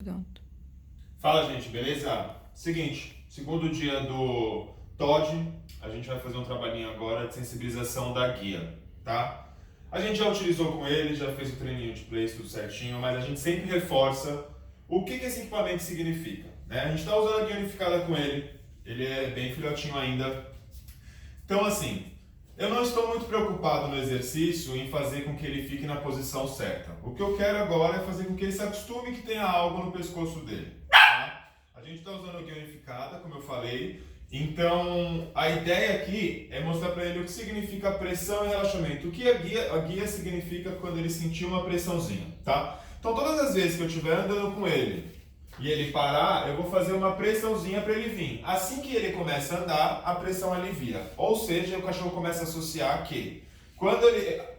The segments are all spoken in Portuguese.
Pronto. Fala, gente, beleza? Seguinte, segundo dia do TOD, a gente vai fazer um trabalhinho agora de sensibilização da guia, tá? A gente já utilizou com ele, já fez o treininho de place, tudo certinho, mas a gente sempre reforça o que esse equipamento significa, né? A gente está usando a guia unificada com ele é bem filhotinho ainda. Então, assim, eu não estou muito preocupado no exercício em fazer com que ele fique na posição certa. O que eu quero agora é fazer com que ele se acostume que tenha algo no pescoço dele. Tá? A gente está usando a guia unificada, como eu falei. Então, a ideia aqui é mostrar para ele o que significa pressão e relaxamento. O que a guia significa quando ele sentir uma pressãozinha, tá? Então, todas as vezes que eu estiver andando com ele e ele parar, eu vou fazer uma pressãozinha para ele vir. Assim que ele começa a andar, a pressão alivia. Ou seja, o cachorro começa a associar que quando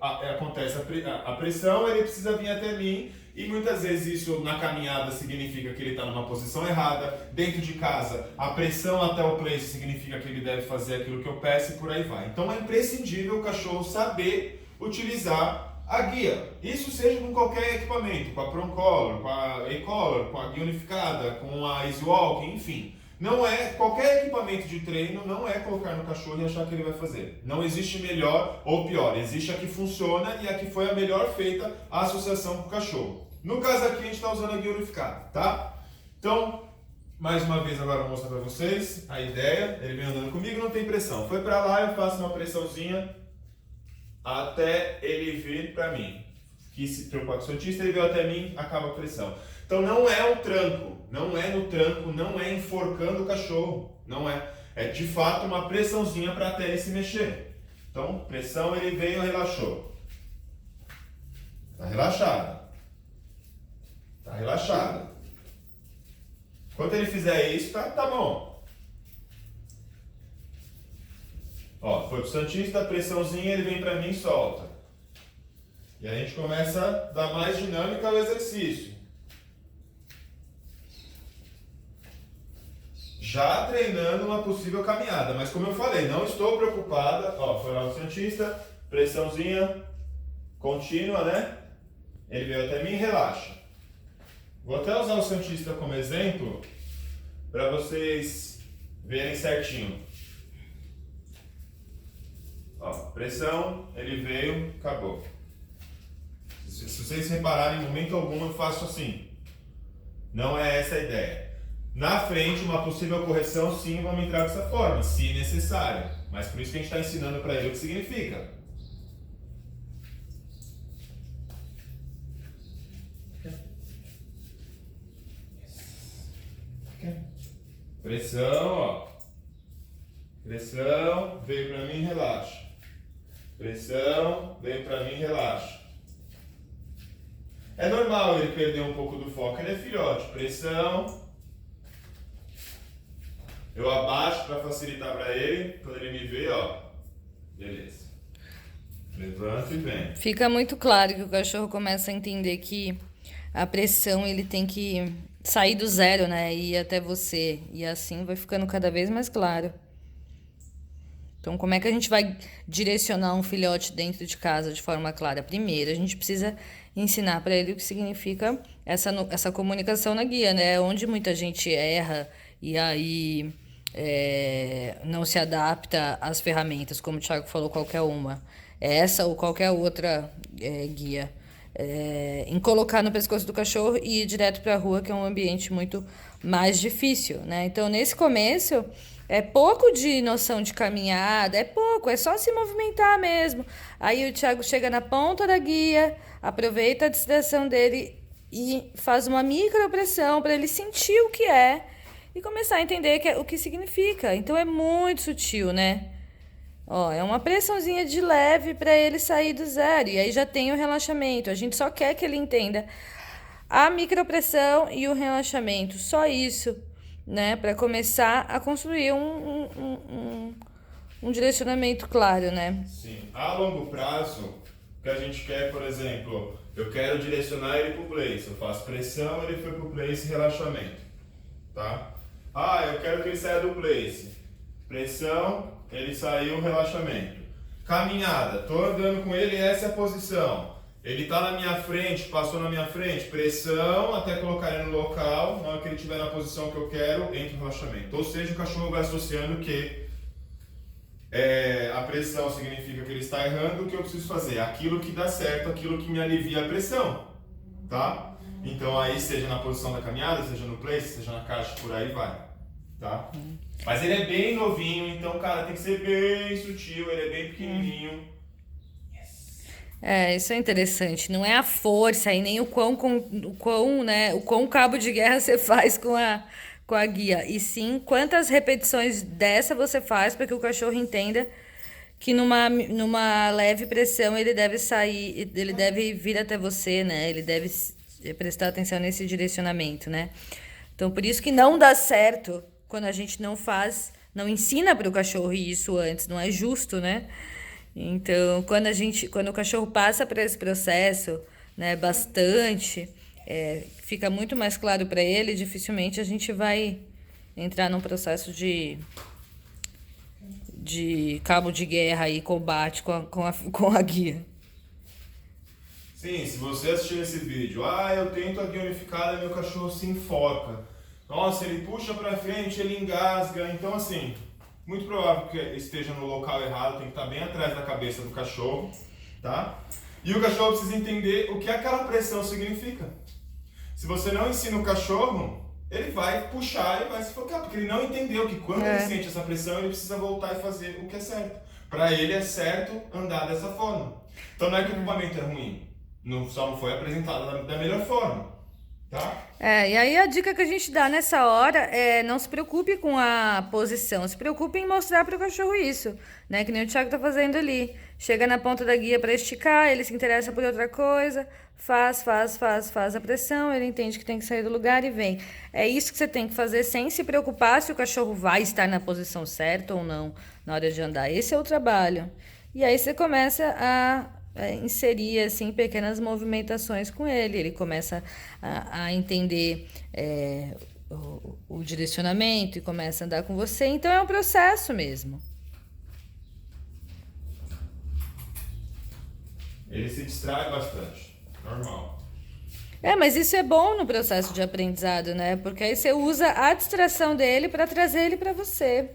acontece a pressão, ele precisa vir até mim. E muitas vezes isso na caminhada significa que ele está numa posição errada. Dentro de casa, a pressão até o place significa que ele deve fazer aquilo que eu peço e por aí vai. Então é imprescindível o cachorro saber utilizar a guia. Isso seja com qualquer equipamento, com a Proncolor, com a E-Color, com a guia unificada, com a Easy Walk, enfim. Não é, qualquer equipamento de treino não é colocar no cachorro e achar que ele vai fazer. Não existe melhor ou pior, existe a que funciona e a que foi a melhor feita a associação com o cachorro. No caso aqui a gente está usando a guia unificada, tá? Então, mais uma vez agora eu vou mostrar para vocês a ideia. Ele vem andando comigo, não tem pressão. Foi para lá, eu faço uma pressãozinha até ele vir para mim. Quis se preocupar com o cientista, ele veio até mim, acaba a pressão. Então não é o tranco, não é no tranco, não é enforcando o cachorro, não é. É de fato uma pressãozinha para até ele se mexer. Então, pressão, ele veio, relaxou. Tá relaxado. Tá relaxado. Enquanto ele fizer isso, tá bom. Ó, foi pro Santista, pressãozinha, ele vem pra mim e solta. E a gente começa a dar mais dinâmica ao exercício. Já treinando uma possível caminhada, mas como eu falei, não estou preocupada. Ó, foi lá o Santista, pressãozinha contínua, né? Ele veio até mim e relaxa. Vou até usar o Santista como exemplo para vocês verem certinho. Ó, pressão, ele veio, acabou. Se vocês repararem, em momento algum eu faço assim. Não é essa a ideia. Na frente, uma possível correção, sim, vamos entrar dessa forma, se necessário. Mas por isso que a gente está ensinando para ele o que significa. Pressão, ó. Pressão, veio para mim, relaxa. Pressão, veio para mim, relaxa. É normal ele perder um pouco do foco, ele é filhote. Pressão. Eu abaixo para facilitar para ele, quando ele me vê, ó. Beleza. Levanta e vem. Fica muito claro que o cachorro começa a entender que a pressão ele tem que sair do zero, né? E ir até você. E assim vai ficando cada vez mais claro. Então, como é que a gente vai direcionar um filhote dentro de casa de forma clara? Primeiro, a gente precisa ensinar para ele o que significa essa comunicação na guia, né? Onde muita gente erra e aí não se adapta às ferramentas, como o Thiago falou, qualquer uma. Essa ou qualquer outra guia. Em colocar no pescoço do cachorro e ir direto para a rua, que é um ambiente muito mais difícil, né? Então, nesse começo, é pouco de noção de caminhada, é pouco, é só se movimentar mesmo. Aí o Thiago chega na ponta da guia, aproveita a distração dele e faz uma micropressão para ele sentir o que é e começar a entender o que significa. Então, é muito sutil, né? Ó, é uma pressãozinha de leve para ele sair do zero. E aí já tem o relaxamento. A gente só quer que ele entenda a micropressão e o relaxamento. Só isso, né? Para começar a construir um direcionamento claro, né? Sim. A longo prazo, o que a gente quer, por exemplo, eu quero direcionar ele para o place. Eu faço pressão, ele foi para o place e relaxamento. Tá? Ah, eu quero que ele saia do place. Pressão, ele saiu, relaxamento. Caminhada, tô andando com ele, essa é a posição. Ele tá na minha frente, passou na minha frente, pressão até colocar ele no local, na hora que ele estiver na posição que eu quero, entra o relaxamento. Ou seja, o cachorro vai associando que a pressão significa que ele está errando, o que eu preciso fazer? Aquilo que dá certo, aquilo que me alivia a pressão, tá? Então aí, seja na posição da caminhada, seja no place, seja na caixa, por aí vai, tá? Mas ele é bem novinho, então, cara, tem que ser bem sutil, ele é bem pequenininho. Isso é interessante. Não é a força e nem o quão cabo de guerra você faz com a guia. E sim, quantas repetições dessa você faz para que o cachorro entenda que numa leve pressão ele deve sair, ele deve vir até você, né? Ele deve prestar atenção nesse direcionamento, né? Então, por isso que não dá certo quando a gente não ensina para o cachorro isso antes, não é justo, né? Então, quando o cachorro passa por esse processo, né, bastante, fica muito mais claro para ele, dificilmente a gente vai entrar num processo de cabo de guerra e combate com a guia. Sim, se você assistir esse vídeo, eu tento a guia unificada e meu cachorro se enfoca. Nossa, ele puxa pra frente, ele engasga. Então, assim, muito provável que esteja no local errado, tem que estar bem atrás da cabeça do cachorro, tá? E o cachorro precisa entender o que aquela pressão significa. Se você não ensina o cachorro, ele vai puxar e vai se focar, porque ele não entendeu que quando ele sente essa pressão, ele precisa voltar e fazer o que é certo. Para ele é certo andar dessa forma. Então não é que o equipamento é ruim, só não foi apresentado da melhor forma, tá? E aí a dica que a gente dá nessa hora é não se preocupe com a posição, se preocupe em mostrar para o cachorro isso, né? Que nem o Thiago tá fazendo ali. Chega na ponta da guia para esticar, ele se interessa por outra coisa, faz a pressão, ele entende que tem que sair do lugar e vem. É isso que você tem que fazer sem se preocupar se o cachorro vai estar na posição certa ou não na hora de andar. Esse é o trabalho. E aí você começa a inserir assim pequenas movimentações com ele. Ele começa a entender o direcionamento e começa a andar com você. Então é um processo mesmo. Ele se distrai bastante, normal. Mas isso é bom no processo de aprendizado, né? Porque aí você usa a distração dele para trazer ele para você.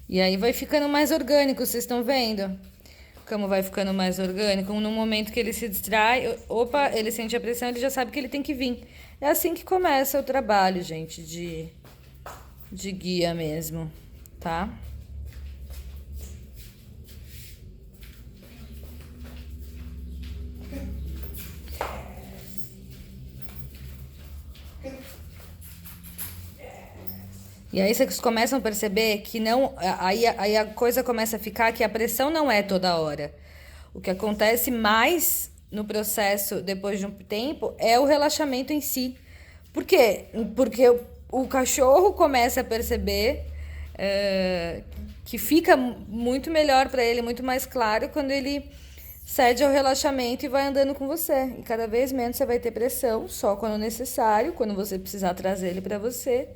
E aí vai ficando mais orgânico, vocês estão vendo? Como vai ficando mais orgânico. No momento que ele se distrai, ele sente a pressão, ele já sabe que ele tem que vir. É assim que começa o trabalho, gente, de guia mesmo, tá? E aí vocês começam a perceber que não. Aí a coisa começa a ficar que a pressão não é toda hora. O que acontece mais no processo, depois de um tempo, é o relaxamento em si. Por quê? Porque o cachorro começa a perceber que fica muito melhor para ele, muito mais claro, quando ele cede ao relaxamento e vai andando com você. E cada vez menos você vai ter pressão, só quando necessário, quando você precisar trazer ele para você.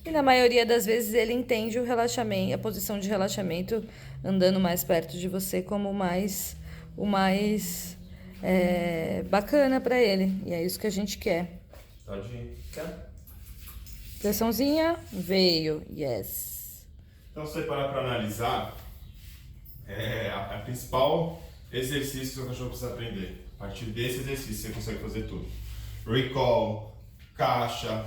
E na maioria das vezes ele entende o relaxamento, a posição de relaxamento andando mais perto de você como o mais bacana para ele. E é isso que a gente quer. Pode ir. Quer? Pressãozinha, veio, yes. Então, se você parar para analisar, a principal exercício que o seu cachorro precisa aprender. A partir desse exercício você consegue fazer tudo. Recall, caixa,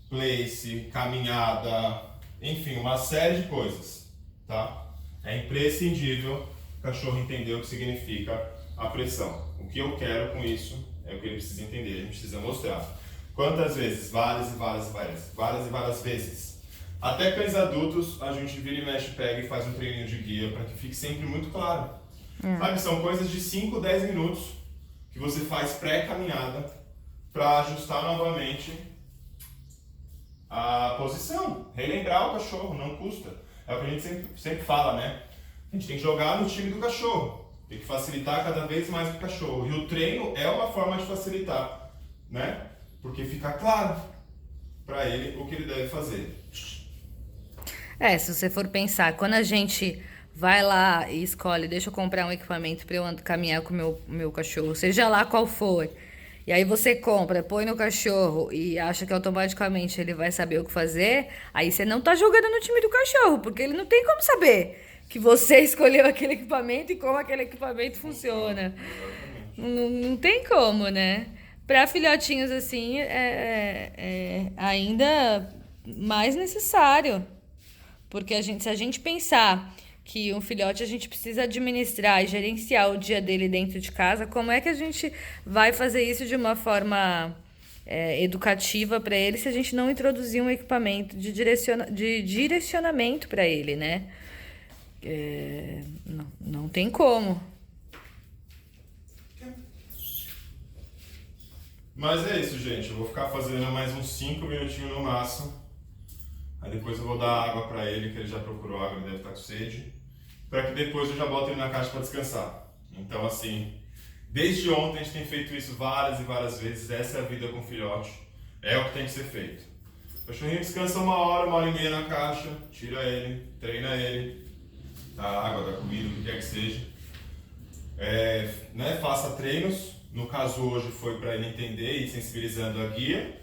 place, caminhada, enfim, uma série de coisas, tá? É imprescindível o cachorro entender o que significa a pressão. O que eu quero com isso é o que ele precisa entender, a gente precisa mostrar. Quantas vezes? Várias e várias vezes. Até cães adultos, a gente vira e mexe, pega e faz um treininho de guia para que fique sempre muito claro. Sabe, são coisas de 5, 10 minutos que você faz pré-caminhada para ajustar novamente a posição, relembrar o cachorro, não custa. É o que a gente sempre fala, né? A gente tem que jogar no time do cachorro, tem que facilitar cada vez mais pro cachorro. E o treino é uma forma de facilitar, né? porque fica claro para ele o que ele deve fazer. Se você for pensar, quando a gente vai lá e escolhe, deixa eu comprar um equipamento para eu caminhar com o meu cachorro, seja lá qual for, e aí você compra, põe no cachorro e acha que automaticamente ele vai saber o que fazer, aí você não tá jogando no time do cachorro, porque ele não tem como saber que você escolheu aquele equipamento e como aquele equipamento funciona. Não tem como, né? Para filhotinhos assim, é ainda mais necessário. Porque se a gente pensar que um filhote a gente precisa administrar e gerenciar o dia dele dentro de casa, como é que a gente vai fazer isso de uma forma educativa para ele se a gente não introduzir um equipamento de direcionamento para ele, né? Não tem como. Mas é isso, gente. Eu vou ficar fazendo mais uns 5 minutinhos no máximo. Aí depois eu vou dar água pra ele, que ele já procurou água, ele deve estar com sede. Pra que depois eu já boto ele na caixa pra descansar. Então, assim, desde ontem a gente tem feito isso várias e várias vezes. Essa é a vida com filhote. É o que tem que ser feito. O cachorrinho descansa 1 hora, 1 hora e meia na caixa. Tira ele, treina ele. Dá água, dá comida, o que quer que seja. Faça treinos. No caso hoje foi para ele entender e sensibilizando a guia,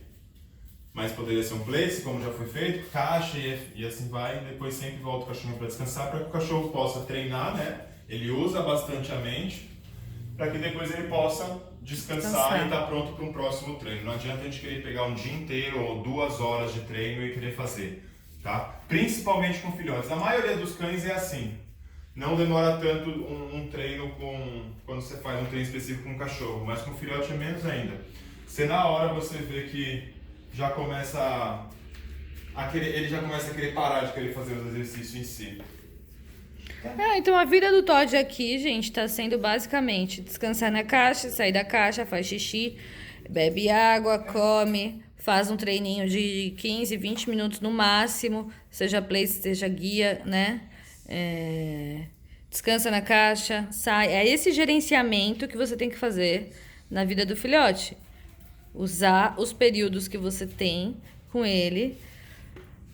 mas poderia ser um place, como já foi feito, caixa e assim vai. E depois sempre volta o cachorro para descansar, para que o cachorro possa treinar, né? Ele usa bastante a mente, para que depois ele possa descansar e estar pronto para um próximo treino. Não adianta a gente querer pegar um dia inteiro ou 2 horas de treino e querer fazer, tá? Principalmente com filhotes. A maioria dos cães é assim. Não demora tanto um treino quando você faz um treino específico com um cachorro, mas com filhote é menos ainda. Se na hora você vê que já começa ele já começa a querer parar de querer fazer os exercícios em si. Então a vida do Todd aqui, gente, tá sendo basicamente descansar na caixa, sair da caixa, faz xixi, bebe água, come, faz um treininho de 15, 20 minutos no máximo, seja place, seja guia, né? Descansa na caixa, sai. É esse gerenciamento que você tem que fazer na vida do filhote. Usar os períodos que você tem com ele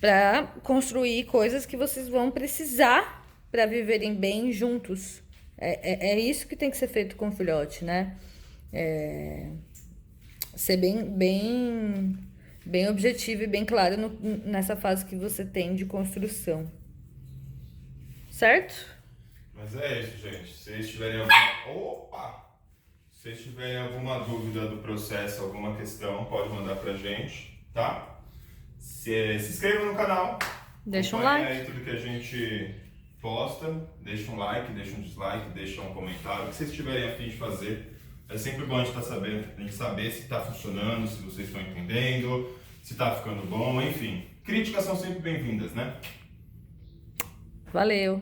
para construir coisas que vocês vão precisar para viverem bem juntos. É isso que tem que ser feito com o filhote, né? Ser bem objetivo e bem claro nessa fase que você tem de construção. Certo? Mas é isso, gente. Se vocês tiverem alguma dúvida do processo, alguma questão, pode mandar pra gente, tá? Se inscreva no canal. Deixa um like. Aí tudo que a gente posta. Deixa um like, deixa um dislike, deixa um comentário. O que vocês tiverem a fim de fazer. É sempre bom a gente saber se está funcionando, se vocês estão entendendo, se está ficando bom, enfim. Críticas são sempre bem-vindas, né? Valeu!